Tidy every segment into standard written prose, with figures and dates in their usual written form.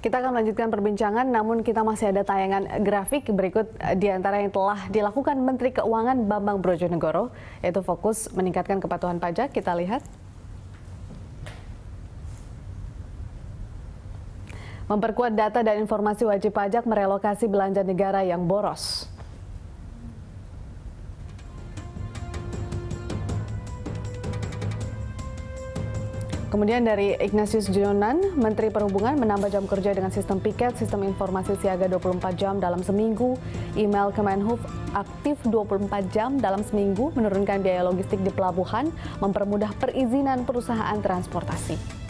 Kita akan melanjutkan perbincangan, namun kita masih ada tayangan grafik berikut di antara yang telah dilakukan Menteri Keuangan Bambang Brojonegoro, yaitu fokus meningkatkan kepatuhan pajak. Kita lihat. Memperkuat data dan informasi wajib pajak, merelokasi belanja negara yang boros. Kemudian dari Ignatius Jonan, Menteri Perhubungan menambah jam kerja dengan sistem piket, sistem informasi siaga 24 jam dalam seminggu, email Kemenhub aktif 24 jam dalam seminggu, menurunkan biaya logistik di pelabuhan, mempermudah perizinan perusahaan transportasi.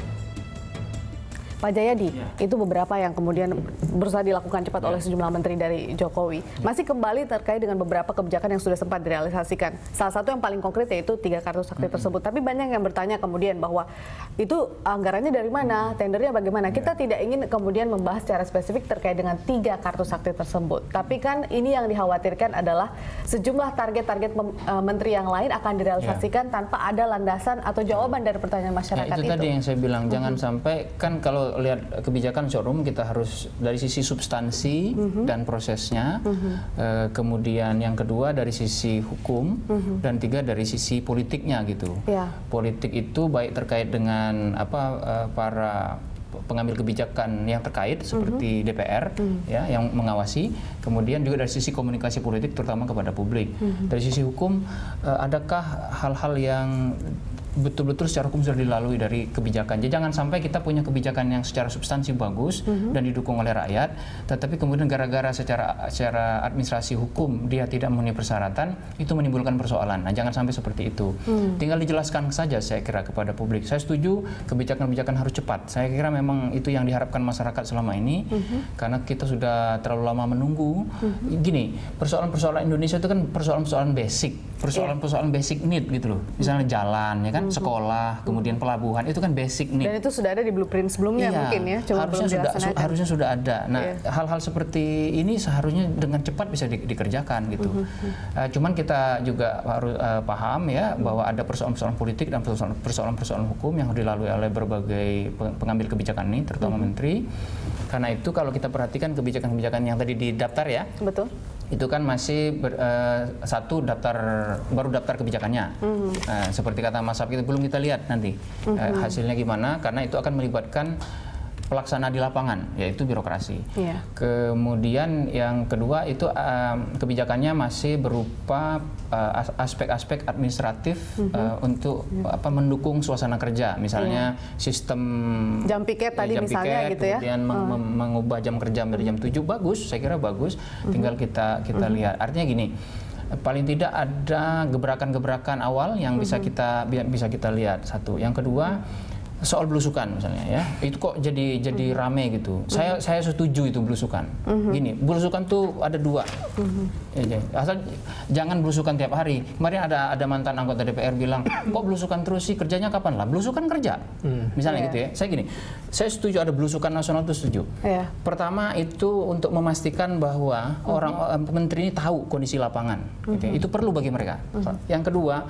Pak Jayadi, itu beberapa yang kemudian berusaha dilakukan cepat oleh sejumlah menteri dari Jokowi. Masih kembali terkait dengan beberapa kebijakan yang sudah sempat direalisasikan. Salah satu yang paling konkret yaitu 3 kartu sakti tersebut. Tapi banyak yang bertanya kemudian bahwa itu anggarannya dari mana, tendernya bagaimana. Kita tidak ingin kemudian membahas secara spesifik terkait dengan 3 kartu sakti tersebut. Tapi kan ini yang dikhawatirkan adalah sejumlah target-target menteri yang lain akan direalisasikan tanpa ada landasan atau jawaban dari pertanyaan masyarakat itu. Tadi yang saya bilang, jangan sampai, kan kalau lihat kebijakan showroom kita harus dari sisi substansi dan prosesnya, kemudian yang kedua dari sisi hukum, dan 3 dari sisi politiknya gitu. Politik itu baik terkait dengan para pengambil kebijakan yang terkait seperti DPR ya yang mengawasi, kemudian juga dari sisi komunikasi politik terutama kepada publik. Dari sisi hukum, adakah hal-hal yang betul-betul secara hukum sudah dilalui dari kebijakan. Jadi jangan sampai kita punya kebijakan yang secara substansi bagus dan didukung oleh rakyat, tetapi kemudian gara-gara secara administrasi hukum dia tidak memenuhi persyaratan, itu menimbulkan persoalan. Nah, jangan sampai seperti itu. Tinggal dijelaskan saja saya kira kepada publik. Saya setuju kebijakan-kebijakan harus cepat. Saya kira memang itu yang diharapkan masyarakat selama ini, karena kita sudah terlalu lama menunggu. Gini, persoalan-persoalan Indonesia itu kan persoalan-persoalan basic, persoalan-persoalan basic need gitu loh. Misalnya jalan, ya kan, sekolah, kemudian pelabuhan, itu kan basic need. Dan itu sudah ada di blueprint sebelumnya mungkin ya, cuma harusnya sudah ada. Nah, hal-hal seperti ini seharusnya dengan cepat bisa dikerjakan gitu. Cuman kita juga harus paham ya bahwa ada persoalan-persoalan politik dan persoalan-persoalan hukum yang dilalui oleh berbagai pengambil kebijakan ini, terutama menteri. Karena itu kalau kita perhatikan kebijakan-kebijakan yang tadi didaftar ya, betul, itu kan masih baru daftar kebijakannya. Seperti kata Mas Safik, itu belum kita lihat nanti hasilnya gimana, karena itu akan melibatkan pelaksana di lapangan, yaitu birokrasi. Kemudian yang kedua itu kebijakannya masih berupa aspek-aspek administratif untuk mendukung suasana kerja, misalnya sistem jam piket tadi misalnya gitu ya. Kemudian mengubah jam kerja dari jam 7, bagus, saya kira bagus. Tinggal kita lihat. Artinya gini, paling tidak ada gebrakan-gebrakan awal yang bisa kita lihat. Satu, yang kedua soal belusukan misalnya ya, itu kok jadi rame gitu. Saya setuju itu belusukan. Gini, belusukan tuh ada 2. Asal jangan belusukan tiap hari. Kemarin ada mantan anggota DPR bilang, kok belusukan terus sih, kerjanya kapan lah? Belusukan kerja. Misalnya gitu ya. Saya setuju ada belusukan nasional, itu setuju. Pertama itu untuk memastikan bahwa orang menteri ini tahu kondisi lapangan. Gitu ya. Itu perlu bagi mereka. Yang kedua,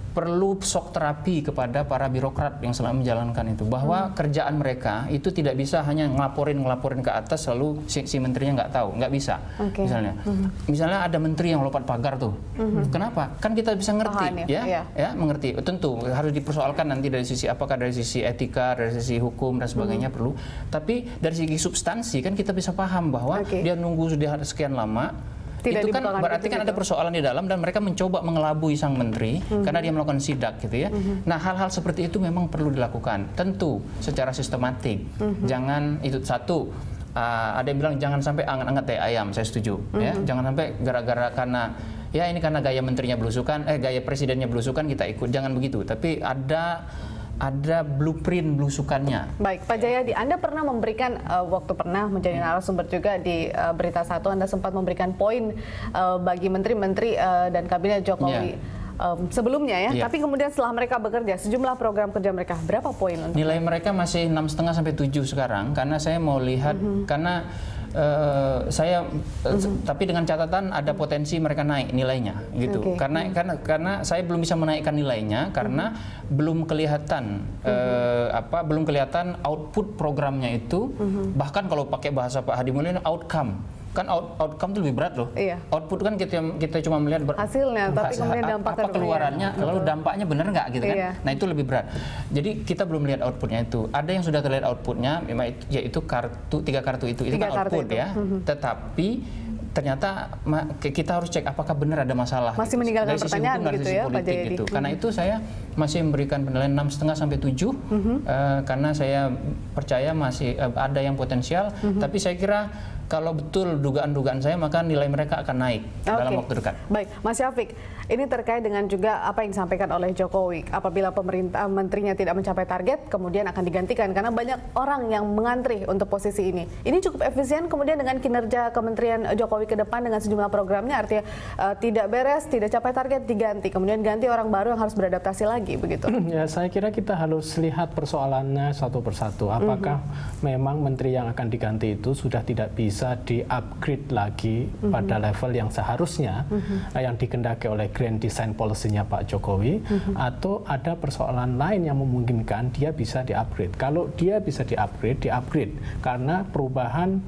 perlu shock terapi kepada para birokrat yang selama menjalankan itu, bahwa kerjaan mereka itu tidak bisa hanya ngelaporin ke atas lalu si menterinya nggak tahu, nggak bisa. Misalnya ada menteri yang lompat pagar tuh, kenapa? Kan kita bisa ngerti ya, mengerti. Tentu harus dipersoalkan nanti dari sisi apakah dari sisi etika, dari sisi hukum dan sebagainya perlu. Tapi dari segi substansi kan kita bisa paham bahwa dia nunggu sudah sekian lama. Itu kan berarti kan ada persoalan di dalam dan mereka mencoba mengelabui sang menteri karena dia melakukan sidak gitu ya. Nah, hal-hal seperti itu memang perlu dilakukan, tentu secara sistematik. Jangan itu satu, ada yang bilang jangan sampai anget-anget teh ayam, saya setuju ya. Jangan sampai gara-gara karena ya ini karena gaya menterinya belusukan, gaya presidennya belusukan kita ikut, jangan begitu. Tapi ada blueprint belusukannya. Baik, Pak Jayadi, Anda pernah memberikan, waktu pernah menjadi narasumber juga di Berita Satu, Anda sempat memberikan poin bagi menteri-menteri dan kabinet Jokowi sebelumnya ya. Tapi kemudian setelah mereka bekerja, sejumlah program kerja mereka, berapa poin? Nilai mereka masih 6,5 sampai 7 sekarang, karena saya mau lihat, karena tapi dengan catatan ada potensi mereka naik nilainya gitu. Karena saya belum bisa menaikkan nilainya karena belum kelihatan belum kelihatan output programnya itu. Bahkan kalau pakai bahasa Pak Hadi Mulyono, outcome. Kan outcome itu lebih berat loh. Iya. Output kan kita cuma melihat hasilnya, tapi kemudian dampak apa keluarannya, lalu dampaknya benar nggak gitu kan? Iya. Nah itu lebih berat. Jadi kita belum lihat outputnya itu. Ada yang sudah terlihat outputnya, yaitu tiga kartu itu kan output ya. Tetapi ternyata kita harus cek apakah benar ada masalah. Masih meninggalkan pertanyaan gitu ya, Pak Jayadi. Gitu. Karena itu saya masih memberikan penilaian 6,5 sampai 7 karena saya percaya masih ada yang potensial. Tapi saya kira kalau betul dugaan-dugaan saya, maka nilai mereka akan naik dalam waktu dekat. Baik, Mas Syafiq, ini terkait dengan juga apa yang disampaikan oleh Jokowi. Apabila pemerintah menterinya tidak mencapai target, kemudian akan digantikan karena banyak orang yang mengantri untuk posisi ini. Ini cukup efisien kemudian dengan kinerja Kementerian Jokowi ke depan dengan sejumlah programnya, artinya tidak beres, tidak capai target, diganti. Kemudian ganti orang baru yang harus beradaptasi lagi, begitu. Ya, saya kira kita harus lihat persoalannya satu persatu. Apakah memang menteri yang akan diganti itu sudah tidak bisa di-upgrade lagi pada level yang seharusnya yang dikehendaki oleh grand design policy-nya Pak Jokowi, atau ada persoalan lain yang memungkinkan dia bisa di-upgrade. Kalau dia bisa di-upgrade karena perubahan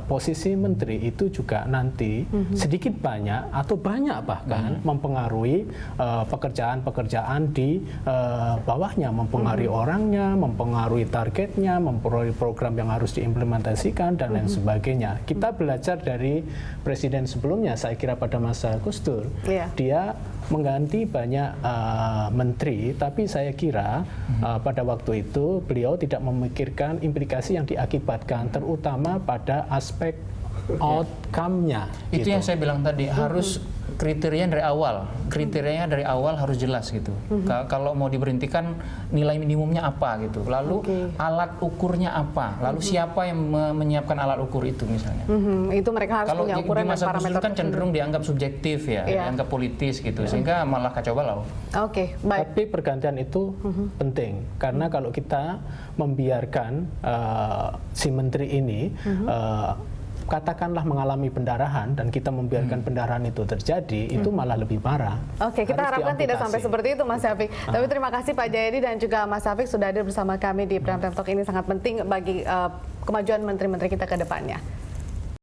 posisi menteri itu juga nanti sedikit banyak atau banyak bahkan mempengaruhi pekerjaan-pekerjaan di bawahnya, mempengaruhi orangnya, mempengaruhi targetnya, mempengaruhi program yang harus diimplementasikan dan lain sebagainya. Kita belajar dari presiden sebelumnya, saya kira pada masa Gus Dur, dia mengganti banyak menteri, tapi saya kira pada waktu itu beliau tidak memikirkan implikasi yang diakibatkan, terutama pada aspek outcome-nya. Itu yang saya bilang tadi, harus kriterianya dari awal harus jelas gitu. Kalau mau diberhentikan, nilai minimumnya apa gitu. Lalu alat ukurnya apa. Lalu siapa yang menyiapkan alat ukur itu misalnya. Itu mereka harus punya ukuran dan parameter. Kalau di masa kan cenderung dianggap subjektif ya, dianggap politis gitu, sehingga malah kacau balau. Baik. Tapi pergantian itu penting karena kalau kita membiarkan si menteri ini katakanlah mengalami pendarahan dan kita membiarkan pendarahan itu terjadi, itu malah lebih parah. Kita harapkan tidak sampai seperti itu, Mas Syafiq. Tapi terima kasih Pak Jayadi dan juga Mas Syafiq sudah hadir bersama kami di Prime Time Talk. Ini sangat penting bagi kemajuan menteri-menteri kita ke depannya.